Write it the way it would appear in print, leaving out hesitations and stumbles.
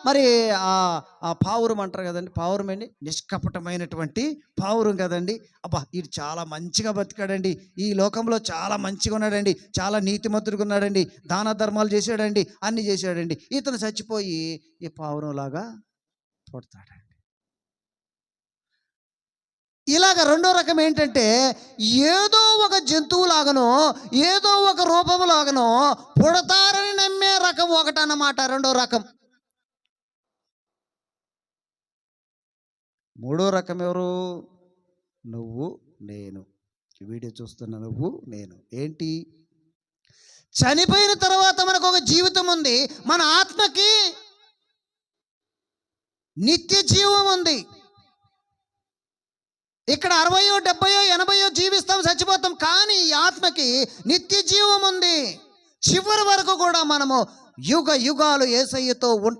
మరి ఆ ఆ పావురం అంటారు కదండి, పావురం అండి, నిష్కపటమైనటువంటి పావురం కదండి. అబ్బా ఇది చాలా మంచిగా బతికాడండి, ఈ లోకంలో చాలా మంచిగా ఉన్నాడండి, చాలా నీతిమంతుడిగా ఉన్నాడండి, దాన ధర్మాలు చేశాడండి, అన్ని చేశాడండి. ఇతను చచ్చిపోయి ఈ పావురం లాగా పుడతాడండి. ఇలాగ రెండో రకం ఏంటంటే, ఏదో ఒక జంతువులాగనో ఏదో ఒక రూపములాగనో పుడతారని నమ్మే రకం ఒకటన్నమాట రెండో రకం. మూడో రకం ఎవరు? నువ్వు నేను. ఈ వీడియో చూస్తున్న నువ్వు నేను. ఏంటి? చనిపోయిన తర్వాత మనకు ఒక జీవితం ఉంది, మన ఆత్మకి నిత్య జీవం ఉంది. ఇక్కడ 60, 70, 80 జీవిస్తాం, చచ్చిపోతాం, కానీ ఈ ఆత్మకి నిత్య జీవం ఉంది. చివరి వరకు కూడా మనము యుగ యుగాలు యేసయ్యతో ఉంటాం.